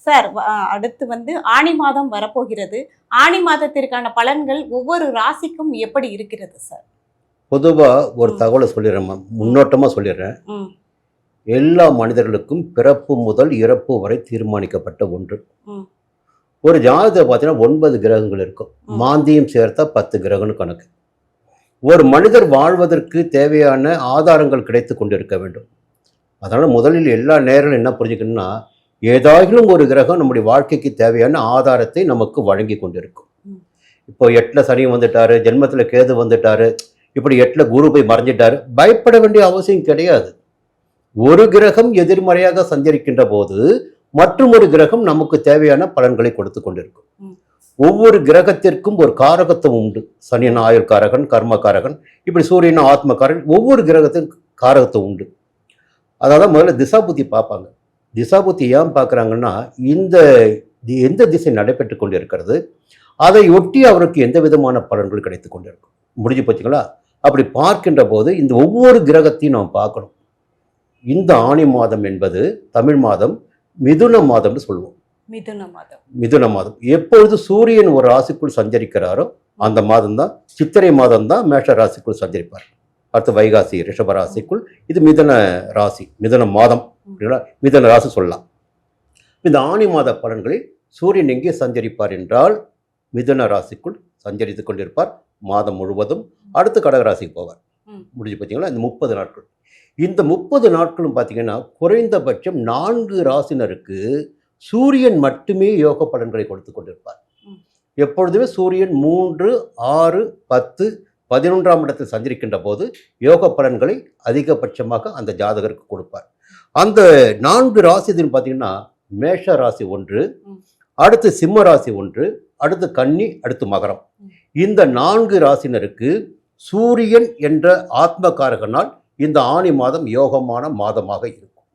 Sir அடுத்து ஆனி மாதம் வரப்போகிறது. ஆனி மாதத்திற்கான பலன்கள் ஒவ்வொரு ராசிக்கும் எப்படி இருக்கிறது சார்? பொதுவா ஒரு தகவலை சொல்லிடுறேன், முன்னோட்டமா சொல்லிடுறேன். எல்லா மனிதர்களுக்கும் பிறப்பு முதல் இறப்பு வரை தீர்மானிக்கப்பட்ட ஒன்று. ஒரு ஜாதகத்தை பார்த்தீங்கன்னா 9 கிரகங்கள் இருக்கும். மாந்தியம் சேர்த்தா 10 கிரகம்னு கணக்கு. ஒரு மனிதர் வாழ்வதற்கு தேவையான ஆதாரங்கள் கிடைத்து கொண்டிருக்க வேண்டும். அதனால் முதலில் எல்லா நேரங்களும் என்ன புரிஞ்சுக்கணும்னா, ஏதாகிலும் ஒரு கிரகம் நம்முடைய வாழ்க்கைக்கு தேவையான ஆதாரத்தை நமக்கு வழங்கி கொண்டிருக்கும். இப்போ 8ல் சனி வந்துட்டாரு, ஜென்மத்தில் கேது வந்துட்டாரு, இப்படி 8ல் குரு போய் மறைஞ்சிட்டாரு, பயப்பட வேண்டிய அவசியம் கிடையாது. ஒரு கிரகம் எதிர்மறையாக சஞ்சரிக்கின்ற போது மற்றும் ஒரு கிரகம் நமக்கு தேவையான பலன்களை கொடுத்து கொண்டிருக்கும். ஒவ்வொரு கிரகத்திற்கும் ஒரு காரகத்துவம் உண்டு. சனியன் ஆயுள்காரகன், கர்மகாரகன், இப்படி சூரியன் ஆத்மகாரன், ஒவ்வொரு கிரகத்திற்கும் காரகத்துவம் உண்டு. அதாவது முதல்ல திசாபுத்தி பார்ப்பாங்க. திசாபுத்தி ஏன் பார்க்குறாங்கன்னா, எந்த திசை நடைபெற்று கொண்டு இருக்கிறது, அதை ஒட்டி அவருக்கு எந்த விதமான பலன்கள் கிடைத்து கொண்டிருக்கும். முடிஞ்சு போச்சுங்களா? அப்படி பார்க்கின்ற போது இந்த ஒவ்வொரு கிரகத்தையும் நாம் பார்க்கணும். இந்த ஆனி மாதம் என்பது தமிழ் மாதம் மிதுன மாதம்னு சொல்லுவோம். மிதுன மாதம் எப்பொழுது சூரியன் ஒரு ராசிக்குள் சஞ்சரிக்கிறாரோ அந்த மாதம் தான், சித்திரை மாதம் தான் மேஷ ராசிக்குள் சஞ்சரிப்பார். அடுத்து வைகாசி ரிஷப ராசிக்குள், இது மிதுன ராசி, மிதுன மாதம், மிதுன ராசி சொல்லலாம். இந்த ஆனி மாத பலன்களில் சூரியன் எங்கே சஞ்சரிப்பார் என்றால் மிதுன ராசிக்குள் சஞ்சரித்து கொண்டிருப்பார் மாதம் முழுவதும். அடுத்து கடகராசிக்கு போவார். முடிஞ்சு பார்த்தீங்களா? இந்த 30 நாட்கள். இந்த 30 நாட்களும் பார்த்தீங்கன்னா குறைந்தபட்சம் 4 ராசினருக்கு சூரியன் மட்டுமே யோக பலன்களை கொடுத்து கொண்டிருப்பார். எப்பொழுதுமே சூரியன் 3, 6, 10, 11ஆம் இடத்தில் சஞ்சரிக்கின்ற போது யோக பலன்களை அதிகபட்சமாக அந்த ஜாதகருக்கு கொடுப்பார். அந்த 4 ராசின்னு பார்த்தீங்கன்னா மேஷ ராசி 1, அடுத்து சிம்ம ராசி 1, அடுத்து கன்னி, அடுத்து மகரம். இந்த 4 ராசினருக்கு சூரியன் என்ற ஆத்மகாரகனால் இந்த ஆனி மாதம் யோகமான மாதமாக இருக்கும்.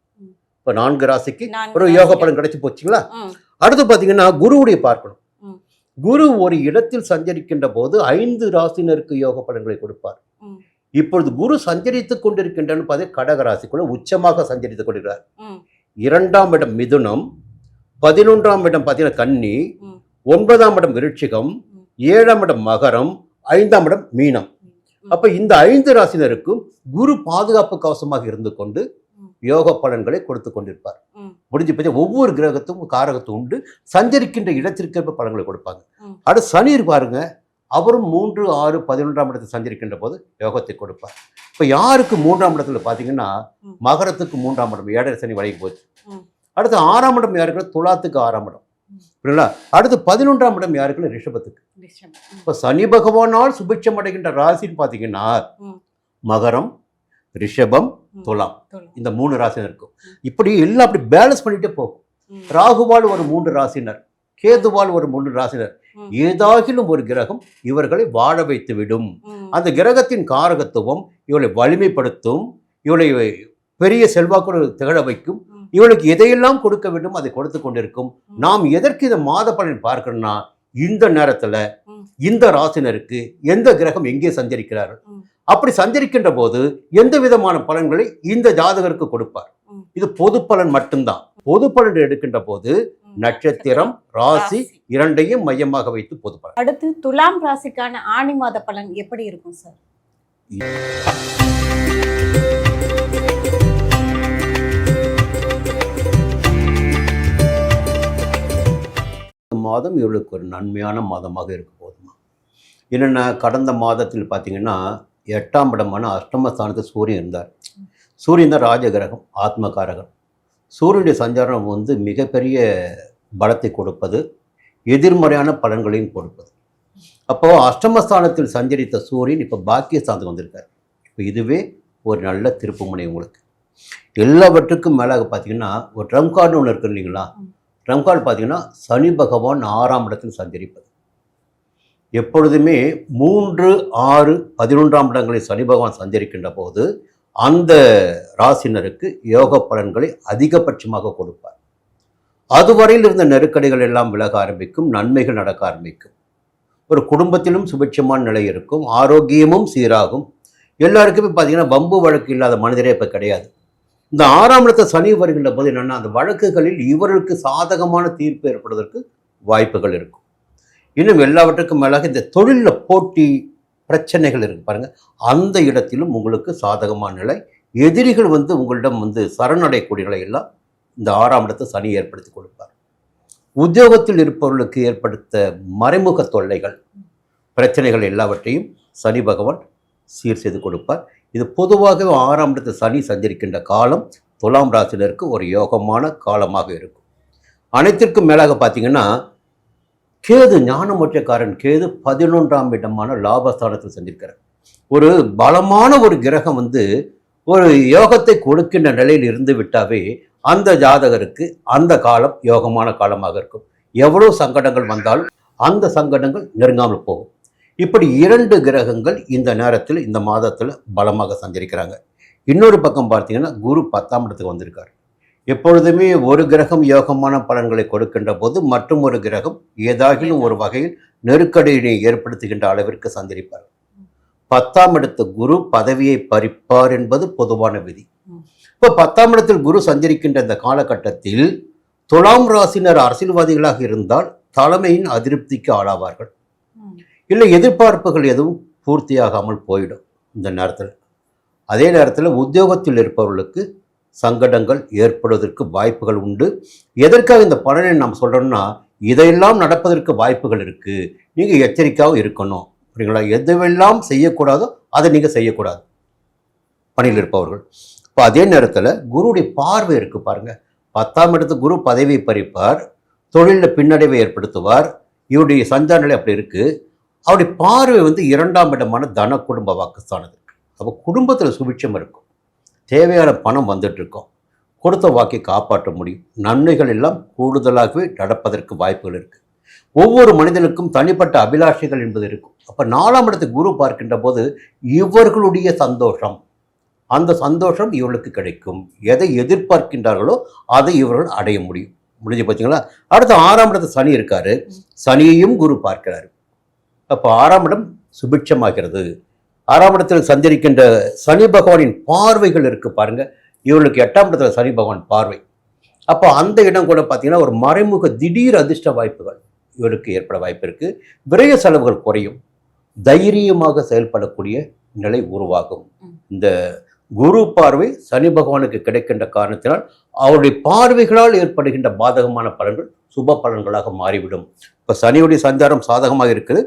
இப்போ 4 ராசிக்கு ஒரு யோக பலன் கிடைச்சி போச்சுங்களா? அடுத்து பார்த்தீங்கன்னா குருவுடைய பார்க்கணும். குரு ஒரு இடத்தில் சஞ்சரிக்கின்ற போது 5 ராசினருக்கு யோக பலன்களை கொடுப்பார். இப்பொழுது குரு சஞ்சரித்துக் கொண்டிருக்கின்றன்னு பார்த்தீங்கன்னா கடக ராசிக்குள்ள உச்சமாக சஞ்சரித்துக் கொண்டிருக்கிறார். 2ஆம் இடம் மிதுனம், 11ஆம் இடம் பார்த்தீங்கன்னா கன்னி, 9ஆம் இடம் விருட்சிகம், 7ஆம் இடம் மகரம், 5ஆம் இடம் மீனம். அப்ப இந்த 5 ராசினருக்கும் குரு பாதுகாப்பு கவசமாக இருந்து கொண்டு யோக பலன்களை கொடுத்து கொண்டிருப்பார். முடிஞ்சு போய் ஒவ்வொரு கிரகத்துக்கும் காரகத்துவம் உண்டு. சஞ்சரிக்கின்ற இடத்திற்கு பலன்களை கொடுப்பாங்க. அடுத்து சனி பாருங்க, அவரும் 3, 6, 11ஆம் இடத்தில் சஞ்சரிக்கின்ற போது யோகத்தை கொடுப்பார். இப்ப யாருக்கு 3ஆம் இடத்துல பாத்தீங்கன்னா மகரத்துக்கு 3ஆம் இடம், 7 சனி வழங்கி போச்சு. அடுத்து 6ஆம் இடம் யாருக்கு? துலாத்துக்கு 6ஆம் இடம். அடுத்து 11ஆம் இடம் யாருக்கு? ரிஷபத்துக்கு. இப்ப சனி பகவானால் சுபிட்சம் அடைகின்ற ராசின்னு பாத்தீங்கன்னா மகரம், ரிஷபம், துலாம், இந்த 3 ராசினர் இருக்கும். இப்படி எல்லாம் அப்படி பேலன்ஸ் பண்ணிட்டே போகும். ராகுவால் ஒரு 3 ராசினர், கேதுவால் ஒரு 3 ராசினர், ஏதாகிலும் ஒரு கிரகம் இவர்களை வாழ வைத்து விடும். அந்த கிரகத்தின் காரகத்துவம் இவளை வலிமைப்படுத்தும், இவளை பெரிய செல்வாக்கு திகழ வைக்கும். இவளுக்கு எதையெல்லாம் கொடுக்க வேண்டும் அதை கொடுத்து கொண்டிருக்கும். நாம் எதற்கு இந்த மாத பலன் பார்க்கணும்னா, இந்த நேரத்துல இந்த ராசினருக்கு எந்த கிரகம் எங்கே சஞ்சரிக்கிறார்கள், அப்படி சஞ்சரிக்கின்ற போது எந்த விதமான பலன்களை இந்த ஜாதகருக்கு கொடுப்பார். இது பொது பலன் மட்டும்தான். பொது பலன் எடுக்கின்ற போது நட்சத்திரம், ராசி இரண்டையும் மையமாக வைத்து பொது பலன். அடுத்து துலாம் ராசிக்கான ஆனி மாத பலன் எப்படி இருக்கும் சார்? மாதம் இவளுக்கு ஒரு நன்மையான மாதமாக இருக்க போதுமா. என்னென்ன, கடந்த மாதத்தில் பார்த்தீங்கன்னா 8ஆம் இடமான அஷ்டமஸ்தானத்தில் சூரியன் இருந்தார். சூரியன் தான் ராஜகிரகம், ஆத்மகாரகன். சூரியனுடைய சஞ்சாரம் மிகப்பெரிய பலத்தை கொடுப்பது, எதிர்மறையான பலன்களையும் கொடுப்பது. அப்போது அஷ்டமஸ்தானத்தில் சஞ்சரித்த சூரியன் இப்போ பாக்கியஸ்தானத்துக்கு வந்திருக்கார். இப்போ இதுவே ஒரு நல்ல திருப்புமுனை உங்களுக்கு. எல்லாவற்றுக்கும் மேலாக பார்த்தீங்கன்னா ஒரு ட்ரம் கார்டுன்னு ஒன்று இருக்கு இல்லைங்களா? ட்ரம் கார்டு பார்த்தீங்கன்னா சனி பகவான் 6ஆம் இடத்தில் சஞ்சரிப்பது. எப்பொழுதுமே 3, 6, 11ஆம் இடங்களில் சனி பகவான் சஞ்சரிக்கின்ற போது அந்த ராசினருக்கு யோக பலன்களை அதிகபட்சமாக கொடுப்பார். அதுவரையில் இருந்த நெருக்கடிகள் எல்லாம் விலக ஆரம்பிக்கும், நன்மைகள் நடக்க ஆரம்பிக்கும். ஒரு குடும்பத்திலும் சுபிட்சமான நிலை இருக்கும், ஆரோக்கியமும் சீராகும். எல்லாருக்குமே பார்த்தீங்கன்னா வம்பு வழக்கு இல்லாத மனிதரே இப்போ கிடையாது. இந்த 6ஆம் இடத்த சனி வருகின்ற போது என்னன்னா அந்த வழக்குகளில் இவர்களுக்கு சாதகமான தீர்ப்பு ஏற்படுவதற்கு வாய்ப்புகள் இருக்கும். இன்னும் எல்லாவற்றுக்கும் மேலாக இந்த தொழிலில் போட்டி பிரச்சனைகள் இருக்கு பாருங்க, அந்த இடத்திலும் உங்களுக்கு சாதகமான நிலை. எதிரிகள் உங்களிடம் சரணடையக்கூடிய நிலை எல்லாம் இந்த 6ஆம் இடத்தை சனி ஏற்படுத்தி கொடுப்பார். உத்தியோகத்தில் இருப்பவர்களுக்கு ஏற்படுத்த மறைமுக தொல்லைகள் பிரச்சனைகள் எல்லாவற்றையும் சனி பகவான் சீர் செய்து கொடுப்பார். இது பொதுவாகவே 6ஆம் இடத்தை சனி சஞ்சரிக்கின்ற காலம் துலாம் ராசினருக்கு ஒரு யோகமான காலமாக இருக்கும். அனைத்திற்கும் மேலாக பார்த்தீங்கன்னா கேது, ஞானமோட்சக்காரன் கேது 11ஆம் இடமான லாபஸ்தானத்தில் சந்திருக்கிறார். ஒரு பலமான ஒரு கிரகம் ஒரு யோகத்தை கொடுக்கின்ற நிலையில் இருந்து விட்டாவே அந்த ஜாதகருக்கு அந்த காலம் யோகமான காலமாக இருக்கும். எவ்வளவு சங்கடங்கள் வந்தாலும் அந்த சங்கடங்கள் நெருங்காமல் போகும். இப்படி 2 கிரகங்கள் இந்த நேரத்தில் இந்த மாதத்தில் பலமாக சஞ்சரிக்கிறாங்க. இன்னொரு பக்கம் பார்த்தீங்கன்னா குரு 10ஆம் இடத்துக்கு வந்திருக்காரு. எப்பொழுதுமே ஒரு கிரகம் யோகமான பலன்களை கொடுக்கின்ற போது மற்றும் ஒரு கிரகம் ஏதாகிலும் ஒரு வகையில் நெருக்கடியை ஏற்படுத்துகின்ற அளவிற்கு சஞ்சரிப்பார். 10ஆம் இடத்து குரு பதவியை பறிப்பார் என்பது பொதுவான விதி. இப்போ 10ஆம் இடத்தில் குரு சஞ்சரிக்கின்ற இந்த காலகட்டத்தில் துலாம் ராசினர் அரசியல்வாதிகளாக இருந்தால் தலைமையின் அதிருப்திக்கு ஆளாவார்கள். இல்லை எதிர்பார்ப்புகள் எதுவும் பூர்த்தியாகாமல் போயிடும் இந்த நேரத்தில். அதே நேரத்தில் உத்தியோகத்தில் இருப்பவர்களுக்கு சங்கடங்கள் ஏற்படுவதற்கு வாய்ப்புகள் உண்டு. எதற்காக இந்த பலனை நாம் சொல்கிறோம்னா, இதையெல்லாம் நடப்பதற்கு வாய்ப்புகள் இருக்குது, நீங்கள் எச்சரிக்கையாக இருக்கணும் அப்படிங்களா. எதுவெல்லாம் செய்யக்கூடாதோ அதை நீங்கள் செய்யக்கூடாது பணியில் இருப்பவர்கள். இப்போ அதே நேரத்தில் குருவுடைய பார்வை இருக்குது பாருங்கள். 10ஆம் இடத்து குரு பதவியை பறிப்பார், தொழிலில் பின்னடைவை ஏற்படுத்துவார். இவருடைய சஞ்சார நிலை அப்படி இருக்குது. அவருடைய பார்வை 2ஆம் இடமான தன குடும்ப வாக்குஸ்தானத்துக்கு. அப்போ குடும்பத்தில் சுபிட்சம் இருக்கும், தேவையான பணம் வந்துட்டுருக்கோம், கொடுத்த வாக்கை காப்பாற்ற முடியும், நன்மைகள் எல்லாம் கூடுதலாகவே நடப்பதற்கு வாய்ப்புகள் இருக்குது. ஒவ்வொரு மனிதனுக்கும் தனிப்பட்ட அபிலாஷைகள் என்பது இருக்கும். அப்போ 4ஆம் இடத்துக்கு குரு பார்க்கின்ற போது இவர்களுடைய சந்தோஷம், அந்த சந்தோஷம் இவர்களுக்கு கிடைக்கும். எதை எதிர்பார்க்கின்றார்களோ அதை இவர்கள் அடைய முடியும். முடிஞ்சு போச்சுங்களா. அடுத்து 6ஆம் இடத்து சனி இருக்காரு, சனியையும் குரு பார்க்கிறாரு. அப்போ 6ஆம் இடம் சுபிட்சமாகிறது. 6ஆம் இடத்தில் சஞ்சரிக்கின்ற சனி பகவானின் பார்வைகள் இருக்கு பாருங்க. இவர்களுக்கு 8ஆம் இடத்துல சனி பகவான் பார்வை. அப்போ அந்த இடம் கூட பார்த்தீங்கன்னா ஒரு மறைமுக திடீர் அதிர்ஷ்ட வாய்ப்புகள் இவருக்கு ஏற்பட வாய்ப்பு இருக்கு. விரய செலவுகள் குறையும், தைரியமாக செயல்படக்கூடிய நிலை உருவாகும். இந்த குரு பார்வை சனி பகவானுக்கு கிடைக்கின்ற காரணத்தினால் அவருடைய பார்வைகளால் ஏற்படுகின்ற பாதகமான பலன்கள் சுப பலன்களாக மாறிவிடும். இப்போ சனியுடைய சஞ்சாரம் சாதகமாக இருக்குது,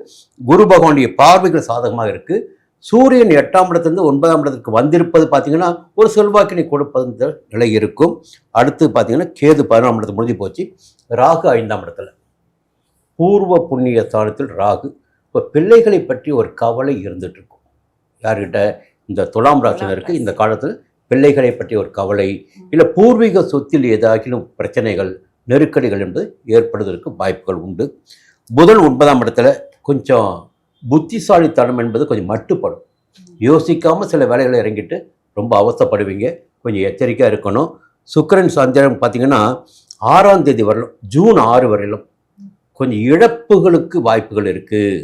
குரு பகவானுடைய பார்வைகள் சாதகமாக இருக்குது. சூரியன் 8ஆம் இடத்துலேருந்து 9ஆம் இடத்துக்கு வந்திருப்பது பார்த்தீங்கன்னா ஒரு செல்வாக்கினை கொடுப்பது நிலை இருக்கும். அடுத்து பார்த்தீங்கன்னா கேது 11ஆம் இடத்துல முடிஞ்சு போச்சு. ராகு 5ஆம் இடத்துல, பூர்வ புண்ணிய ஸ்தானத்தில் ராகு. இப்போ பிள்ளைகளை பற்றி ஒரு கவலை இருந்துட்டு இருக்கும் யார்கிட்ட, இந்த துலாம் ராசினருக்கு இந்த காலத்தில் பிள்ளைகளை பற்றி ஒரு கவலை, இல்லை பூர்வீக சொத்தில் ஏதாகிலும் பிரச்சனைகள் நெருக்கடிகள் என்பது ஏற்படுவதற்கு வாய்ப்புகள் உண்டு. புதன் 9ஆம் இடத்துல கொஞ்சம் புத்திசாலித்தனம் என்பது கொஞ்சம் மட்டுப்படும். யோசிக்காமல் சில வேலைகளை இறங்கிட்டு ரொம்ப அவசரப்படுவீங்க, கொஞ்சம் எச்சரிக்கையாக இருக்கணும். சுக்கிரன் சந்திரன் பார்த்தீங்கன்னா 6ஆம் தேதி வரலும், ஜூன் 6 வரையிலும் கொஞ்சம் இழப்புகளுக்கு வாய்ப்புகள் இருக்குது.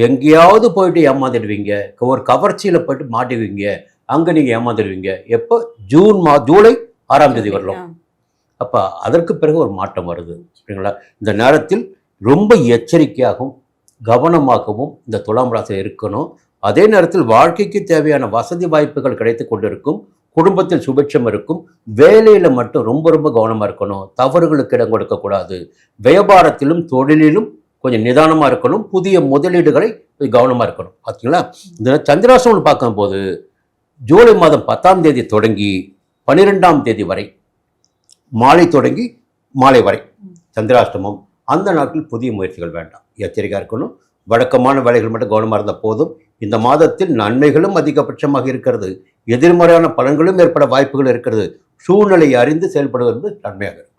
எங்கேயாவது போயிட்டு ஏமாந்துடுவீங்க, ஒரு கவர்ச்சியில் போயிட்டு மாட்டுவீங்க, அங்கே நீங்கள் ஏமாந்துடுவீங்க. எப்போ, ஜூலை 6ஆம் தேதி வரலாம். அப்போ அதற்கு பிறகு ஒரு மாற்றம் வருது சரிங்களா. இந்த நேரத்தில் ரொம்ப எச்சரிக்கையாகவும் கவனமாகவும் இந்த துலாம் ராசியில் இருக்கணும். அதே நேரத்தில் வாழ்க்கைக்கு தேவையான வசதி வாய்ப்புகள் கிடைத்து கொண்டிருக்கும், குடும்பத்தில் சுபிட்சம் இருக்கும், வேலையில் மட்டும் ரொம்ப ரொம்ப கவனமாக இருக்கணும், தவறுகளுக்கு இடம் கொடுக்கக்கூடாது. வியாபாரத்திலும் தொழிலிலும் கொஞ்சம் நிதானமாக இருக்கணும், புதிய முதலீடுகளை கவனமாக இருக்கணும். பார்த்தீங்களா, இந்த சந்திராஷ்டமம் பார்க்கும்போது ஜூலை மாதம் 10ஆம் தேதி தொடங்கி 12ஆம் தேதி வரை, மாலை தொடங்கி மாலை வரை சந்திராஷ்டமம். அந்த நாட்களில் புதிய முயற்சிகள் வேண்டாம், எச்சரிக்கையாக இருக்கணும். வழக்கமான வேலைகள் மட்டும் கவனமாக இருந்தால் போதும். இந்த மாதத்தில் நன்மைகளும் அதிகபட்சமாக இருக்கிறது, எதிர்மறையான பலன்களும் ஏற்பட வாய்ப்புகள் இருக்கிறது. சூழ்நிலையை அறிந்து செயல்படுவது நன்மையாக இருக்கும்.